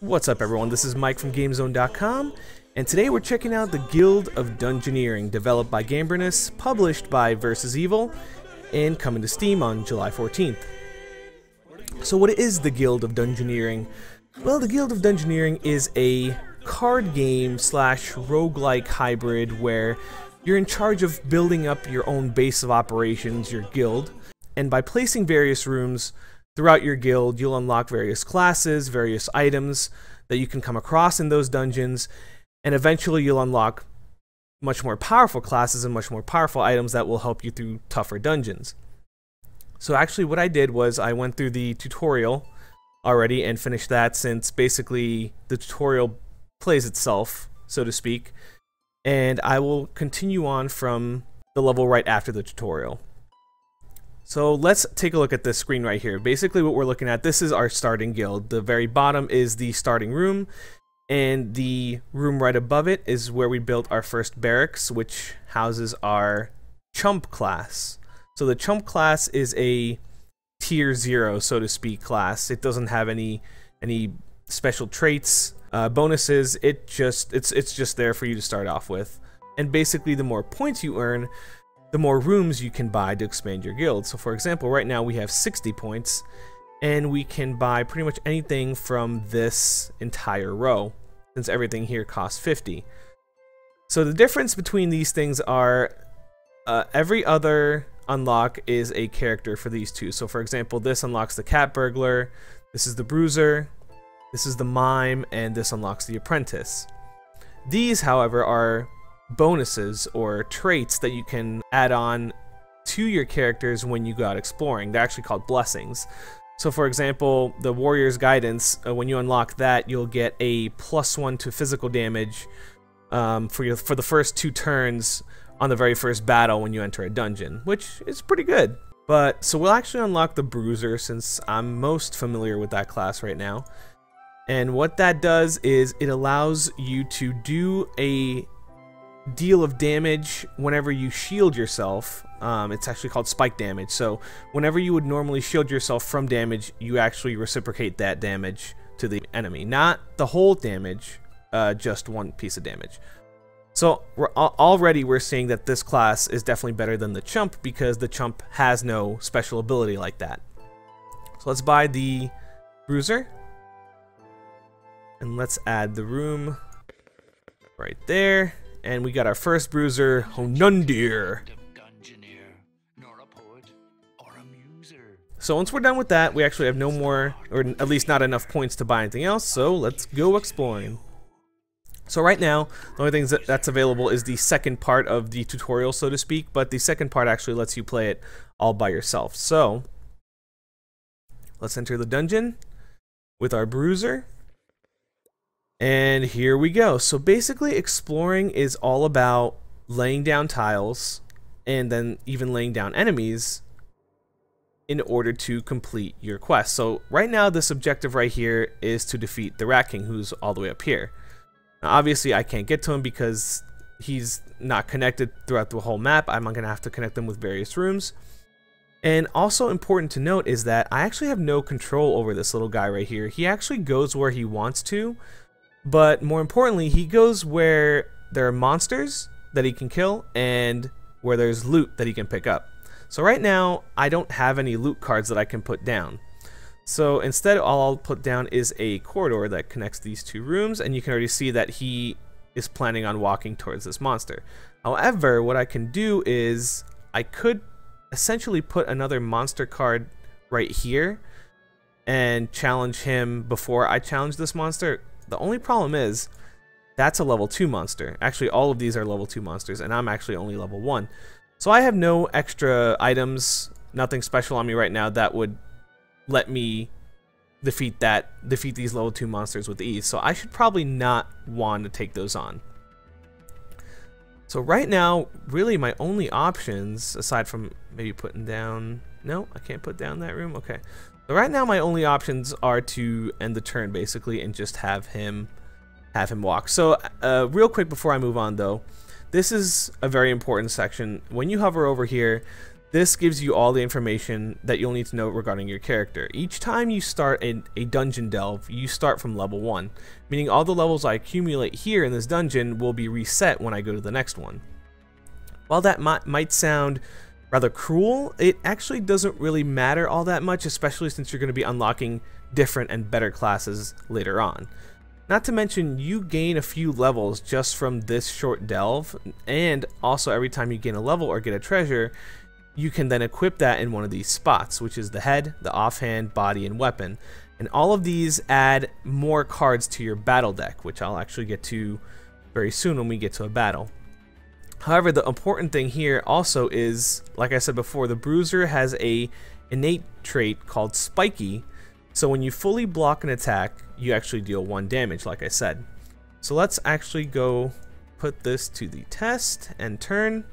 What's up everyone, this is Mike from GameZone.com, and today we're checking out the Guild of Dungeoneering, developed by Gambrinous, published by Versus Evil, and coming to Steam on July 14th. So what is the Guild of Dungeoneering? Well, the Guild of Dungeoneering is a card game slash roguelike hybrid where you're in charge of building up your own base of operations, your guild, and by placing various rooms throughout your guild, you'll unlock various classes, various items that you can come across in those dungeons, and eventually you'll unlock much more powerful classes and much more powerful items that will help you through tougher dungeons. So actually what I did was I went through the tutorial already and finished that, since basically the tutorial plays itself, so to speak, and I will continue on from the level right after the tutorial. So let's take a look at this screen right here. Basically what we're looking at, this is our starting guild. The very bottom is the starting room, and the room right above it is where we built our first barracks, which houses our chump class. So the chump class is a tier 0, so to speak, class. It doesn't have any special traits, bonuses. It's just there for you to start off with. And basically the more points you earn, the more rooms you can buy to expand your guild. So for example, right now we have 60 points, and we can buy pretty much anything from this entire row, since everything here costs 50. So the difference between these things are every other unlock is a character for these two. So for example, this unlocks the cat burglar, this is the bruiser, this is the mime, and this unlocks the apprentice. These, however, are bonuses or traits that you can add on to your characters when you go out exploring. They're actually called blessings. So for example, the warrior's guidance, when you unlock that, you'll get a +1 to physical damage for the first 2 turns on the very first battle when you enter a dungeon, which is pretty good. But so we'll actually unlock the bruiser, since I'm most familiar with that class right now. And what that does is it allows you to do a deal of damage whenever you shield yourself. It's actually called spike damage. So whenever you would normally shield yourself from damage, you actually reciprocate that damage to the enemy. Not the whole damage, just one piece of damage. So already we're seeing that this class is definitely better than the chump, because the chump has no special ability like that. So let's buy the bruiser, and let's add the room right there. And we got our first bruiser, Honundir. So once we're done with that, we actually have no more, or at least not enough points to buy anything else, so let's go exploring. So right now, the only thing that's available is the second part of the tutorial, so to speak, but the second part actually lets you play it all by yourself. So let's enter the dungeon with our bruiser. And here we go. So basically exploring is all about laying down tiles and then even laying down enemies in order to complete your quest. So right now this objective right here is to defeat the Rat King, who's all the way up here. Now obviously I can't get to him because he's not connected throughout the whole map. I'm going to have to connect them with various rooms. And also important to note is that I actually have no control over this little guy right here. He actually goes where he wants to. But more importantly, he goes where there are monsters that he can kill and where there's loot that he can pick up. So right now, I don't have any loot cards that I can put down. So instead, all I'll put down is a corridor that connects these 2 rooms, and you can already see that he is planning on walking towards this monster. However, what I can do is I could essentially put another monster card right here and challenge him before I challenge this monster. The only problem is that's a level 2 monster. Actually, all of these are level 2 monsters, and I'm actually only level 1. So I have no extra items, nothing special on me right now that would let me defeat these level 2 monsters with ease. So I should probably not want to take those on. So right now, really my only options, aside from maybe putting down... No, I can't put down that room? Okay. So right now my only options are to end the turn basically and just have him walk. So real quick before I move on though, this is a very important section. When you hover over here, This gives you all the information that you'll need to know regarding your character. Each time you start a dungeon delve, you start from level 1, meaning all the levels I accumulate here in this dungeon will be reset when I go to the next one. While that might sound rather cruel, it actually doesn't really matter all that much, especially since you're going to be unlocking different and better classes later on. Not to mention, you gain a few levels just from this short delve, and also every time you gain a level or get a treasure, you can then equip that in one of these spots, which is the head, the offhand, body, and weapon. And all of these add more cards to your battle deck, which I'll actually get to very soon when we get to a battle. However, the important thing here also is, like I said before, the Bruiser has a innate trait called Spiky, so when you fully block an attack, you actually deal 1 damage, like I said. So let's actually go put this to the test and turn.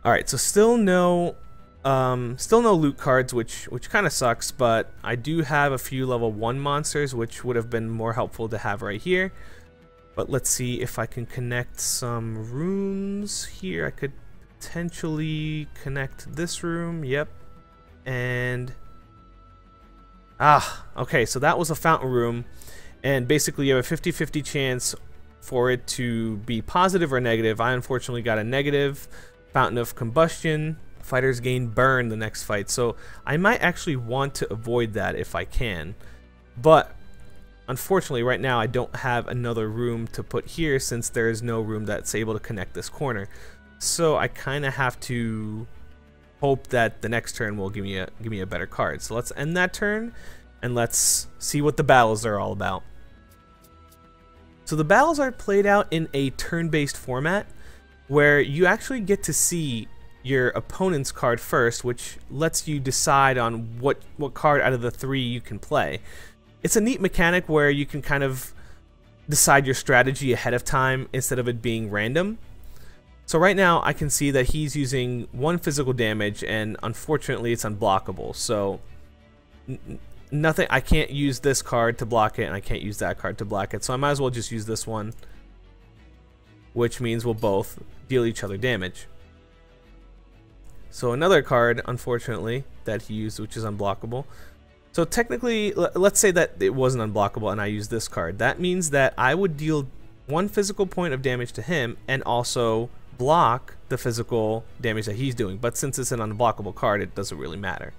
Alright, so still no loot cards, which kind of sucks, but I do have a few level 1 monsters, which would have been more helpful to have right here. But let's see if I can connect some rooms here. I could potentially connect this room, yep. And okay, so that was a fountain room, and basically you have a 50-50 chance for it to be positive or negative. I unfortunately got a negative. Fountain of combustion. Fighters gain burn the next fight, so I might actually want to avoid that if I can, but unfortunately right now I don't have another room to put here since there is no room that's able to connect this corner. So I kind of have to hope that the next turn will give me a better card. So let's end that turn and let's see what the battles are all about. So the battles are played out in a turn-based format where you actually get to see your opponent's card first, which lets you decide on what card out of the 3 you can play. It's a neat mechanic where you can kind of decide your strategy ahead of time instead of it being random. So right now I can see that he's using 1 physical damage, and unfortunately it's unblockable. So nothing, I can't use this card to block it, and I can't use that card to block it. So I might as well just use this one, which means we'll both deal each other damage. So another card, unfortunately, that he used, which is unblockable. So technically, let's say that it wasn't unblockable and I use this card. That means that I would deal 1 physical point of damage to him and also block the physical damage that he's doing. But since it's an unblockable card, it doesn't really matter.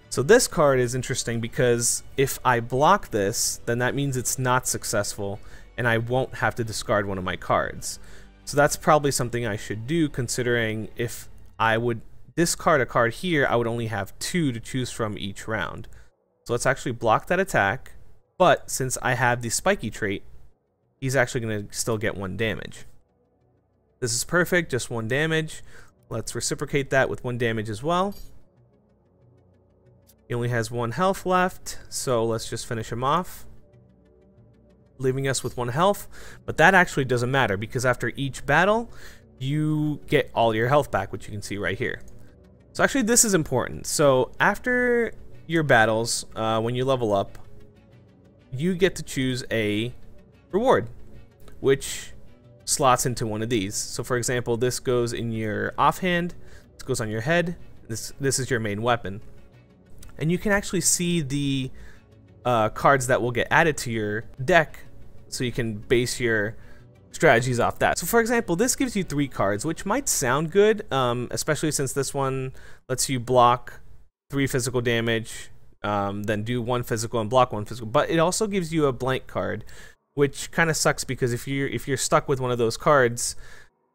So this card is interesting because if I block this, then that means it's not successful and I won't have to discard one of my cards. So that's probably something I should do, considering if I would discard a card here, I would only have 2 to choose from each round. So let's actually block that attack, but since I have the Spiky trait, he's actually going to still get 1 damage. This is perfect, just 1 damage. Let's reciprocate that with 1 damage as well. He only has 1 health left, so let's just finish him off, leaving us with 1 health. But that actually doesn't matter because after each battle, you get all your health back, which you can see right here. So actually this is important. So after your battles, when you level up, you get to choose a reward, which slots into one of these. So for example, this goes in your offhand, this goes on your head, this is your main weapon. And you can actually see the cards that will get added to your deck, so you can base your strategies off that. So for example, this gives you 3 cards, which might sound good, especially since this one lets you block 3 physical damage, then do 1 physical and block 1 physical. But it also gives you a blank card, which kind of sucks because if you're stuck with one of those cards,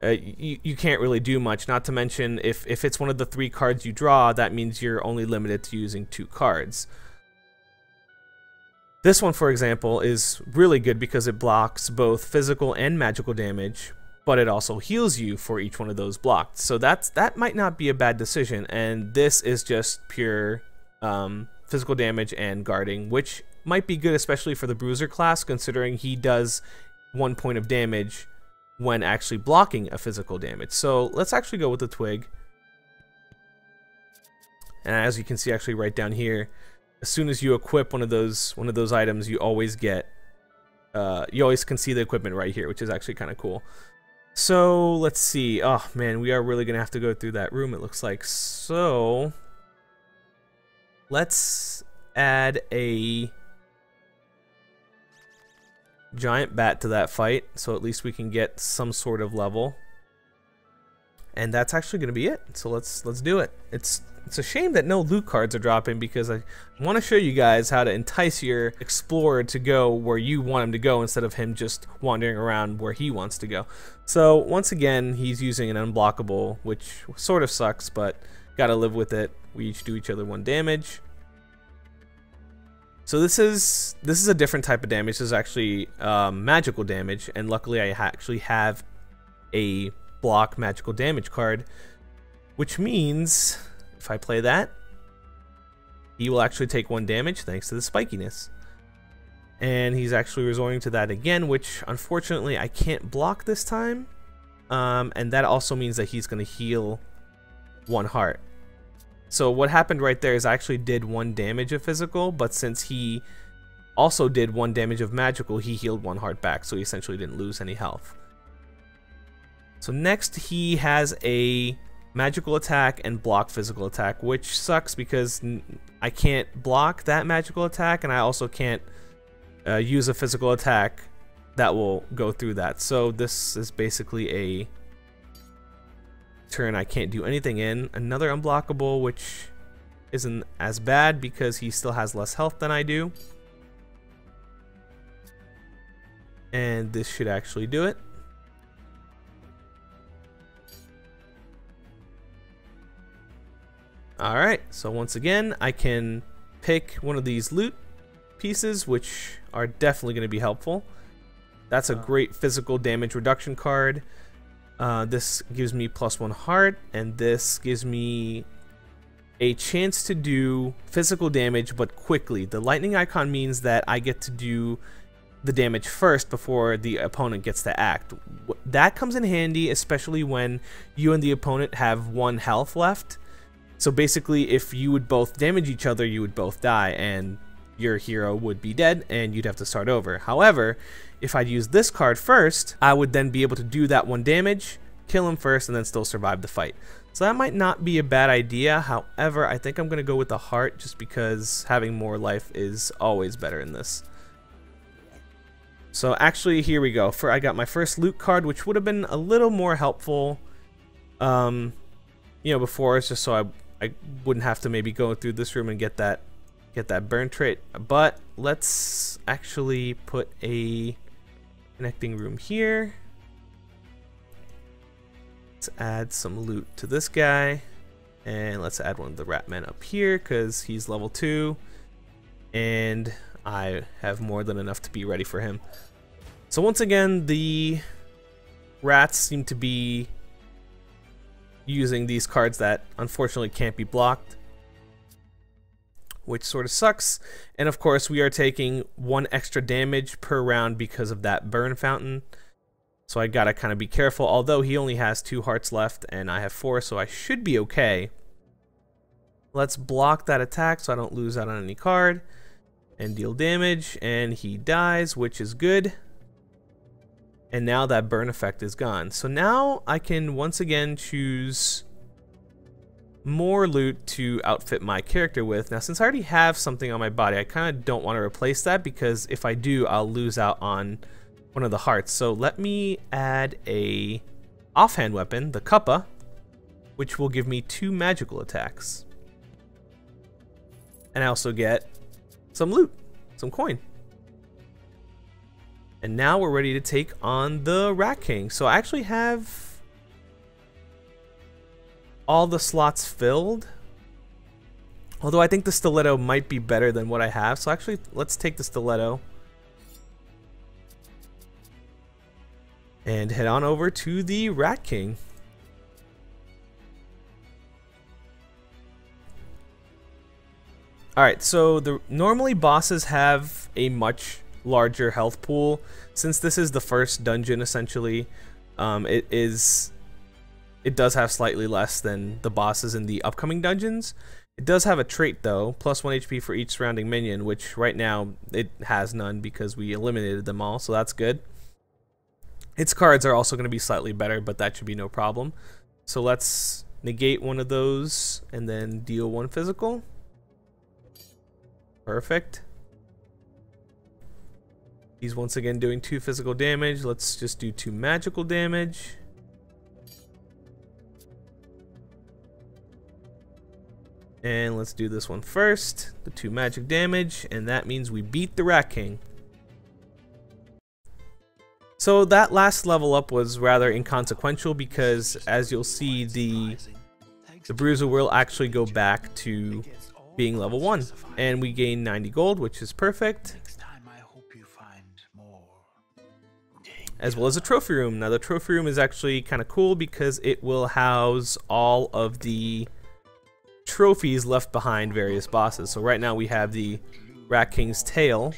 you can't really do much. Not to mention, if it's one of the 3 cards you draw, that means you're only limited to using 2 cards. This one, for example, is really good because it blocks both physical and magical damage, but it also heals you for each one of those blocked. So that might not be a bad decision, and this is just pure physical damage and guarding, which might be good especially for the Bruiser class, considering he does 1 point of damage when actually blocking a physical damage. So let's actually go with the twig. And as you can see actually right down here, as soon as you equip one of those items, you always get you always can see the equipment right here, which is actually kind of cool. So let's see. Oh man, we are really gonna have to go through that room, it looks like. So let's add a giant bat to that fight, so at least we can get some sort of level. And that's actually going to be it. So let's do it. It's a shame that no loot cards are dropping, because I want to show you guys how to entice your explorer to go where you want him to go instead of him just wandering around where he wants to go. So once again, he's using an unblockable, which sort of sucks, but gotta live with it. We each do each other 1 damage. So this is a different type of damage. This is actually magical damage, and luckily I actually have a block magical damage card, which means if I play that, he will actually take 1 damage thanks to the spikiness. And he's actually resorting to that again, which unfortunately I can't block this time. And that also means that he's going to heal 1 heart. So what happened right there is I actually did 1 damage of physical, but since he also did 1 damage of magical, he healed 1 heart back, so he essentially didn't lose any health. So next he has a magical attack and block physical attack, which sucks because I can't block that magical attack, and I also can't use a physical attack that will go through that. So this is basically a turn I can't do anything in. Another unblockable, which isn't as bad because he still has less health than I do. And this should actually do it. Alright, so once again, I can pick one of these loot pieces, which are definitely going to be helpful. That's a great physical damage reduction card. This gives me +1 heart, and this gives me a chance to do physical damage, but quickly. The lightning icon means that I get to do the damage first before the opponent gets to act. That comes in handy, especially when you and the opponent have 1 health left. So basically, if you would both damage each other, you would both die, and your hero would be dead, and you'd have to start over. However, if I'd use this card first, I would then be able to do that 1 damage, kill him first, and then still survive the fight. So that might not be a bad idea. However, I think I'm going to go with the heart, just because having more life is always better in this. So actually, here we go. I got my first loot card, which would have been a little more helpful, before, it's just so I wouldn't have to maybe go through this room and get that burn trait. But let's actually put a connecting room here. Let's add some loot to this guy, and let's add one of the rat men up here because he's level 2, and I have more than enough to be ready for him. So once again, the rats seem to be using these cards that unfortunately can't be blocked, which sort of sucks. And of course, we are taking 1 extra damage per round because of that burn fountain. So I gotta kind of be careful, although he only has 2 hearts left and I have 4, so I should be okay. Let's block that attack so I don't lose out on any card and deal damage, and he dies, which is good. And now that burn effect is gone. So now I can once again choose more loot to outfit my character with. Now, since I already have something on my body, I kind of don't want to replace that, because if I do, I'll lose out on one of the hearts. So let me add a offhand weapon, the Kappa, which will give me 2 magical attacks. And I also get some loot, some coin. And now we're ready to take on the Rat King. So I actually have all the slots filled, although I think the stiletto might be better than what I have. So actually, let's take the stiletto and head on over to the Rat King. Alright, so normally bosses have a much larger health pool. Since this is the first dungeon, essentially, it does have slightly less than the bosses in the upcoming dungeons. It does have a trait though, plus 1 HP for each surrounding minion, which right now it has none because we eliminated them all, so that's good. Its cards are also going to be slightly better, but that should be no problem. So let's negate one of those and then deal 1 physical. Perfect. He's once again doing 2 physical damage. Let's just do 2 magical damage. And let's do this one first, the 2 magic damage, and that means we beat the Rat King. So that last level up was rather inconsequential because, as you'll see, the Bruiser will actually go back to being level 1, and we gain 90 gold, which is perfect, as well as a trophy room. Now the trophy room is actually kind of cool because it will house all of the trophies left behind various bosses. So right now we have the Rat King's tail,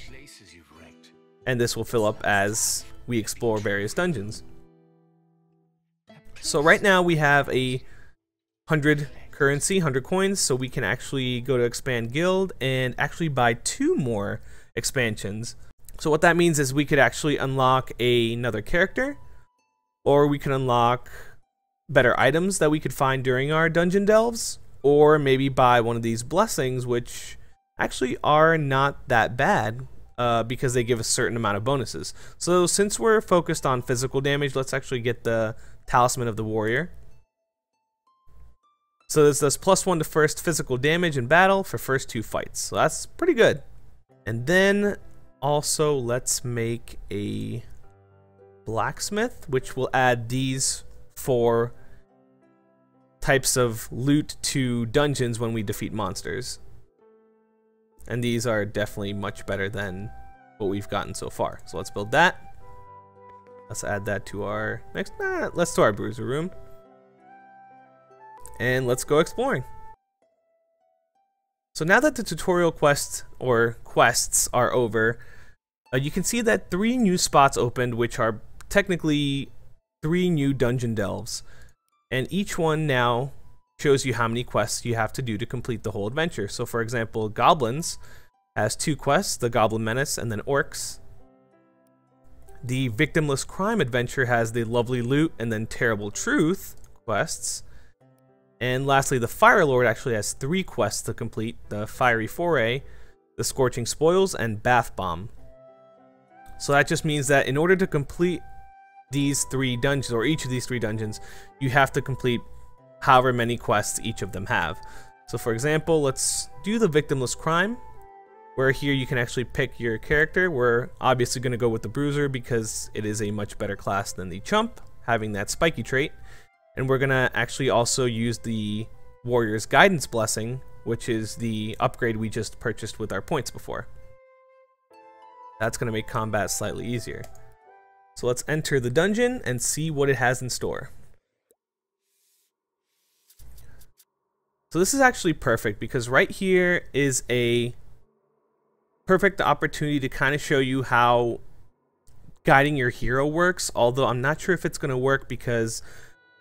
and this will fill up as we explore various dungeons. So right now we have a 100 currency, 100 coins, so we can actually go to expand guild and actually buy 2 more expansions. So what that means is we could actually unlock another character, or we can unlock better items that we could find during our dungeon delves, or maybe buy one of these blessings, which actually are not that bad. Because they give a certain amount of bonuses. So since we're focused on physical damage, let's actually get the Talisman of the Warrior. So this does +1 to first physical damage in battle for first 2 fights. So that's pretty good. And then also let's make a blacksmith, which will add these 4 types of loot to dungeons when we defeat monsters. And these are definitely much better than what we've gotten so far. So let's build that. Let's add that to our next, let's to our Bruiser room. And let's go exploring. So now that the tutorial quest or quests are over, you can see that 3 new spots opened, which are technically 3 new dungeon delves. And each one now shows you how many quests you have to do to complete the whole adventure. So for example, Goblins has 2 quests, the Goblin Menace and then Orcs. The Victimless Crime adventure has the Lovely Loot and then Terrible Truth quests. And lastly, the Fire Lord actually has 3 quests to complete, the Fiery Foray, the Scorching Spoils, and Bath Bomb. So that just means that in order to complete these 3 dungeons, or each of these 3 dungeons, you have to complete however many quests each of them have. So for example, let's do the Victimless Crime, where here you can actually pick your character. We're obviously going to go with the Bruiser because it is a much better class than the Chump, having that spiky trait. And we're going to actually also use the Warrior's Guidance Blessing, which is the upgrade we just purchased with our points before. That's going to make combat slightly easier. So let's enter the dungeon and see what it has in store. So this is actually perfect because right here is a perfect opportunity to kind of show you how guiding your hero works, although I'm not sure if it's going to work because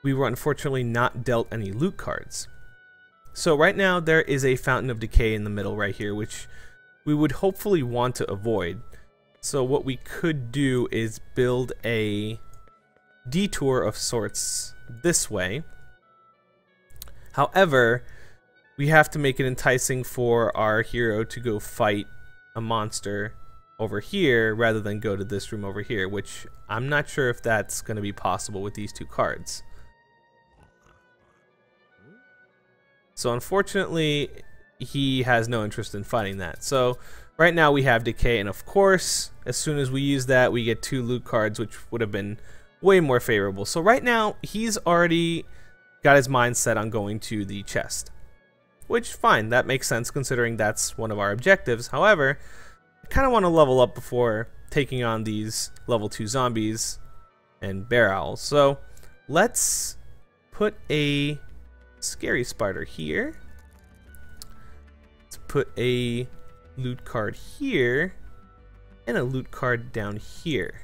we were unfortunately not dealt any loot cards. So right now there is a Fountain of Decay in the middle right here, which we would hopefully want to avoid. So what we could do is build a detour of sorts this way. However, we have to make it enticing for our hero to go fight a monster over here rather than go to this room over here, which I'm not sure if that's going to be possible with these 2 cards. So unfortunately, he has no interest in fighting that. So right now we have Decay, and of course, as soon as we use that, we get 2 loot cards, which would have been way more favorable. So right now, he's already got his mind set on going to the chest. Which, fine, that makes sense considering that's one of our objectives. However, I kind of want to level up before taking on these level 2 zombies and bear owls. So let's put a scary spider here. Let's put a loot card here and a loot card down here.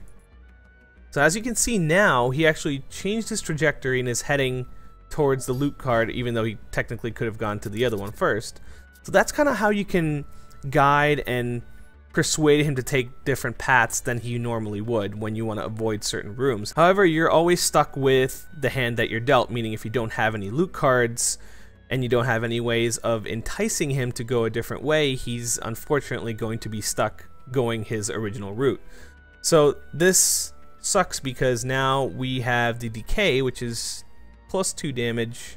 So as you can see now, he actually changed his trajectory and is heading towards the loot card, even though he technically could have gone to the other one first. So that's kind of how you can guide and persuade him to take different paths than he normally would when you want to avoid certain rooms. However, you're always stuck with the hand that you're dealt, meaning if you don't have any loot cards and you don't have any ways of enticing him to go a different way, he's unfortunately going to be stuck going his original route. So this sucks because now we have the decay, which is +2 damage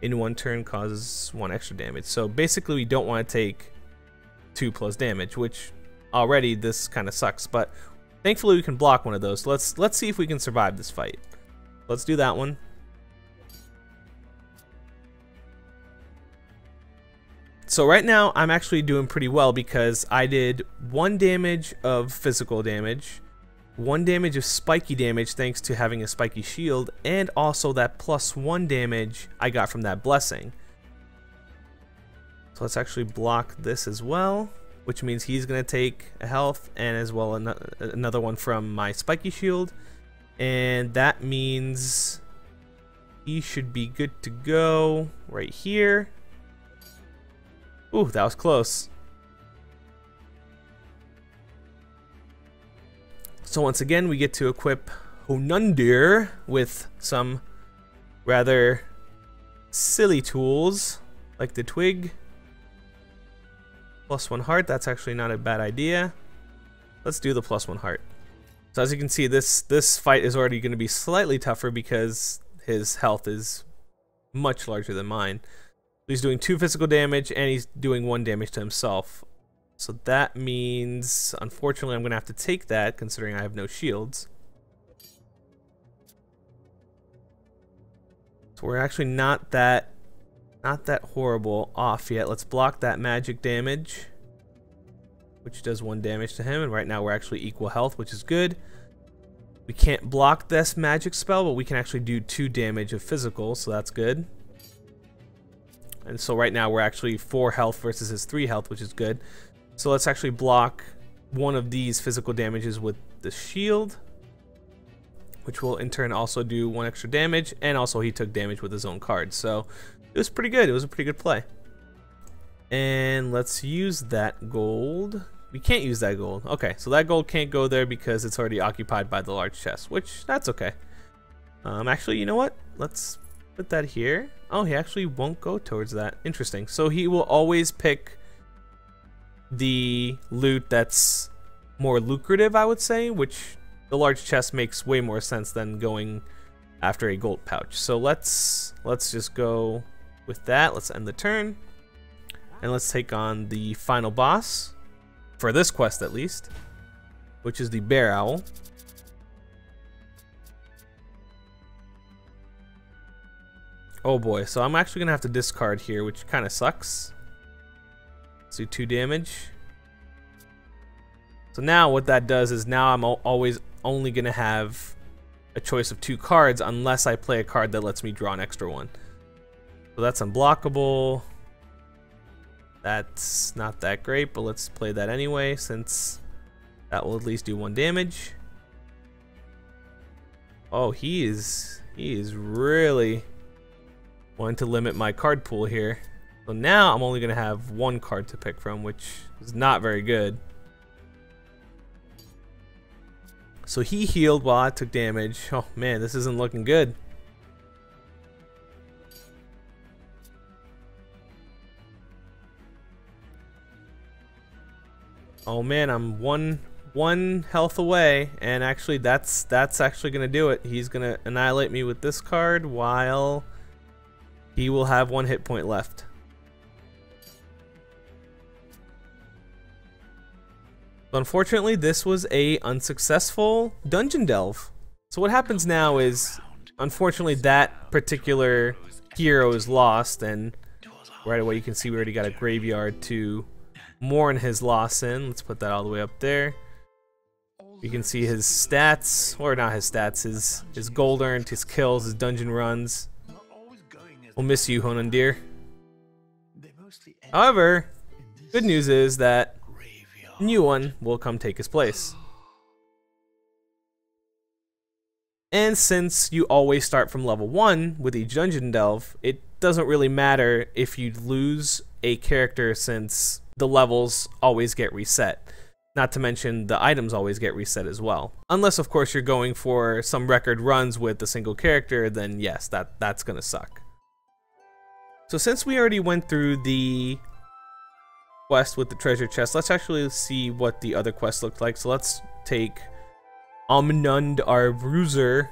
in 1 turn, causes 1 extra damage. So basically we don't want to take 2+ damage, which already this kind of sucks, but thankfully we can block one of those. Let's see if we can survive this fight. Let's do that one. So right now I'm actually doing pretty well because I did 1 damage of physical damage, 1 damage of spiky damage thanks to having a spiky shield, and also that +1 damage I got from that blessing. So let's actually block this as well, which means he's going to take a health and as well another one from my spiky shield. And that means he should be good to go right here. Ooh, that was close. So once again, we get to equip Honundir with some rather silly tools like the twig. +1 heart, that's actually not a bad idea. Let's do the +1 heart. So as you can see, this fight is already going to be slightly tougher because his health is much larger than mine. He's doing 2 physical damage and he's doing 1 damage to himself. So that means, unfortunately, I'm going to have to take that considering I have no shields. So we're actually not that horrible off yet. Let's block that magic damage, which does 1 damage to him, and right now we're actually equal health, which is good. We can't block this magic spell, but we can actually do 2 damage of physical, so that's good. And so right now we're actually 4 health versus his 3 health, which is good. So let's actually block one of these physical damages with the shield, which will in turn also do 1 extra damage, and also he took damage with his own card. So it was pretty good. It was a pretty good play. And let's use that gold. We can't use that gold. Okay, so that gold can't go there because it's already occupied by the large chest, which that's okay. Actually, you know what? Let's put that here. Oh, he actually won't go towards that. Interesting. So he will always pick the loot that's more lucrative, I would say, which the large chest makes way more sense than going after a gold pouch. So let's just go with that. Let's end the turn. And let's take on the final boss, for this quest at least, which is the Bear Owl. Oh boy, so I'm actually gonna have to discard here, which kind of sucks. Let's do 2 damage. So now what that does is now I'm always only gonna have a choice of 2 cards unless I play a card that lets me draw an extra one. So that's unblockable. That's not that great, but let's play that anyway since that will at least do 1 damage. Oh, he is really wanting to limit my card pool here. So now I'm only gonna have 1 card to pick from, which is not very good. So he healed while I took damage. Oh man, this isn't looking good. Oh man, I'm one health away, and actually that's actually gonna do it. He's gonna annihilate me with this card while he will have 1 hit point left. Unfortunately, this was a unsuccessful dungeon delve. So what happens now is, unfortunately, that particular hero is lost, and right away you can see we already got a graveyard to mourn his loss in. Let's put that all the way up there. You can see his stats, or not his stats, his gold earned, his kills, his dungeon runs. We'll miss you, Honundir. However, good news is that a new one will come take his place. And since you always start from level 1 with each dungeon delve, it doesn't really matter if you lose a character since the levels always get reset. Not to mention the items always get reset as well. Unless of course you're going for some record runs with a single character, then yes, that's gonna suck. So since we already went through the quest with the treasure chest, let's actually see what the other quest looked like. So let's take Omnund our bruiser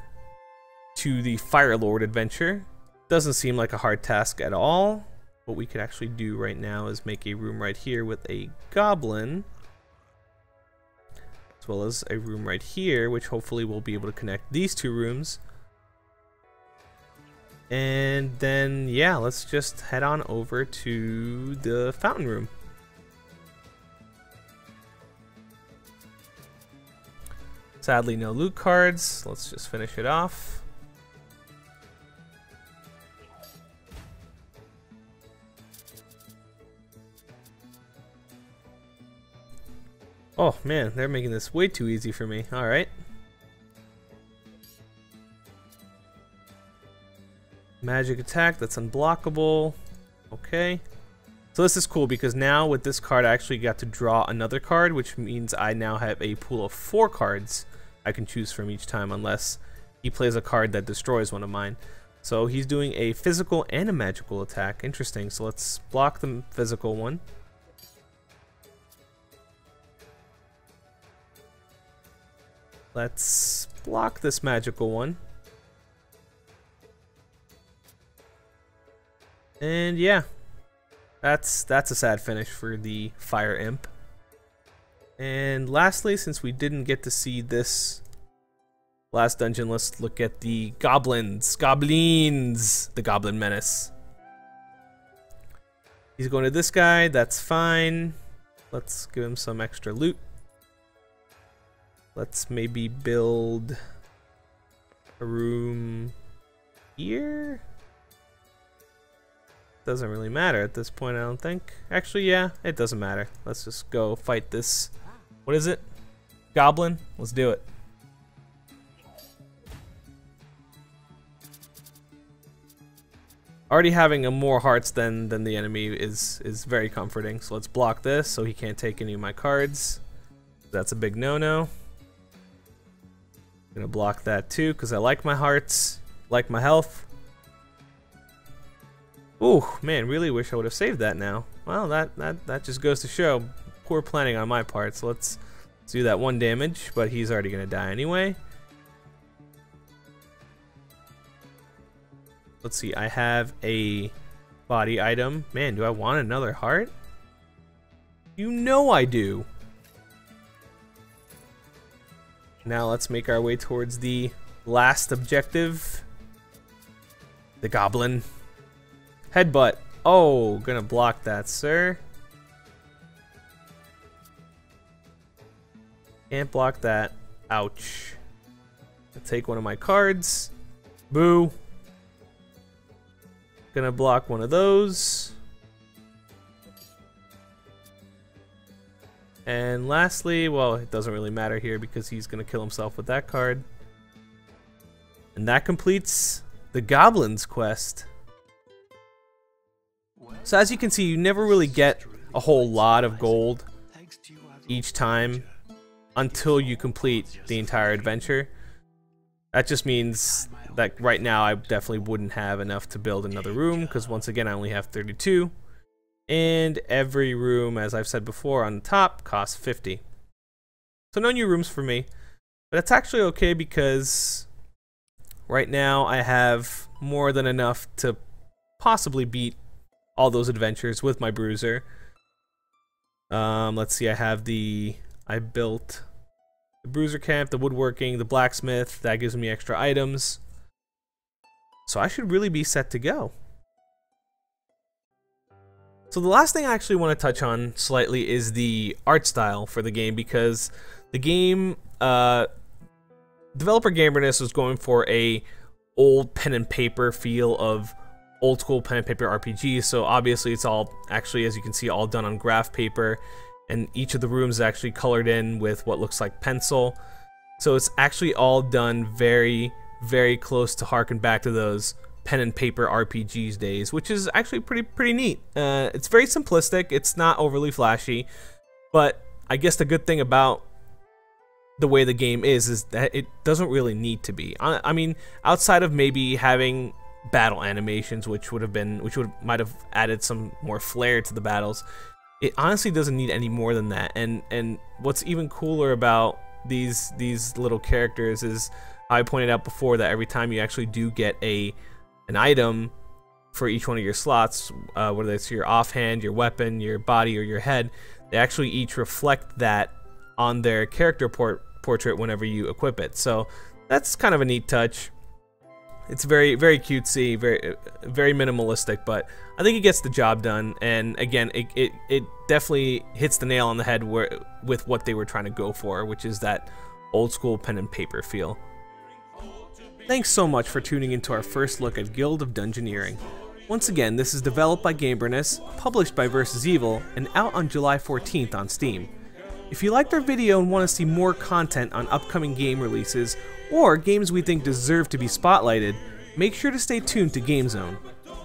to the Fire Lord adventure. Doesn't seem like a hard task at all. What we could actually do right now is make a room right here with a goblin, as well as a room right here, which hopefully we'll be able to connect these two rooms. And then, yeah, let's just head on over to the fountain room. Sadly, no loot cards. Let's just finish it off. Oh man, they're making this way too easy for me. Alright. Magic attack, that's unblockable. Okay. So this is cool because now with this card I actually got to draw another card, which means I now have a pool of 4 cards I can choose from each time unless he plays a card that destroys one of mine. So he's doing a physical and a magical attack. Interesting. So let's block the physical one. Let's block this magical one. And yeah, that's a sad finish for the Fire Imp. And lastly, since we didn't get to see this last dungeon, let's look at the goblins. The Goblin Menace. He's going to this guy, that's fine. Let's give him some extra loot. Let's maybe build a room here. Doesn't really matter at this point, I don't think. Actually, yeah, it doesn't matter. Let's just go fight this. What is it? Goblin? Let's do it. Already having more hearts than the enemy is very comforting. So let's block this so he can't take any of my cards. That's a big no-no. Gonna block that too because I like my hearts, like my health. Ooh, man, really wish I would have saved that now. Well, that just goes to show poor planning on my part. So let's do that 1 damage, but he's already gonna die anyway. Let's see, I have a body item. Man, do I want another heart? You know I do. Now let's make our way towards the last objective. The goblin. Headbutt. Oh, gonna block that, sir. Can't block that. Ouch. I'll take one of my cards. Boo. Gonna block one of those. And lastly, well, it doesn't really matter here because he's gonna kill himself with that card. And that completes the Goblin's quest. So as you can see, you never really get a whole lot of gold each time until you complete the entire adventure. That just means that right now I definitely wouldn't have enough to build another room because once again I only have 32. And every room, as I've said before, on the top costs 50. So no new rooms for me. But it's actually okay because right now I have more than enough to possibly beat all those adventures with my bruiser. Let's see, I built the bruiser camp, the woodworking, the blacksmith. That gives me extra items. So I should really be set to go. So the last thing I actually want to touch on slightly is the art style for the game, because the game, developer Gambrinous was going for a old pen and paper feel of old school pen and paper RPG. So obviously it's all actually, as you can see, all done on graph paper, and each of the rooms is actually colored in with what looks like pencil. So it's actually all done very, very close to harken back to those pen and paper RPGs days, which is actually pretty neat. It's very simplistic. It's not overly flashy, but I guess the good thing about the way the game is that it doesn't really need to be. I mean, outside of maybe having battle animations, which might have added some more flair to the battles, it honestly doesn't need any more than that. And what's even cooler about these little characters is, I pointed out before, that every time you actually do get an item for each one of your slots, whether it's your offhand, your weapon, your body, or your head, they actually each reflect that on their character portrait whenever you equip it. So that's kind of a neat touch. It's very cutesy, very minimalistic, but I think it gets the job done. And again, it definitely hits the nail on the head with what they were trying to go for, which is that old school pen and paper feel. Thanks so much for tuning into our first look at Guild of Dungeoneering. Once again, this is developed by Gambrinous, published by Versus Evil, and out on July 14th on Steam. If you liked our video and want to see more content on upcoming game releases, or games we think deserve to be spotlighted, make sure to stay tuned to GameZone.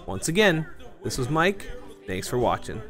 Once again, this was Mike, thanks for watching.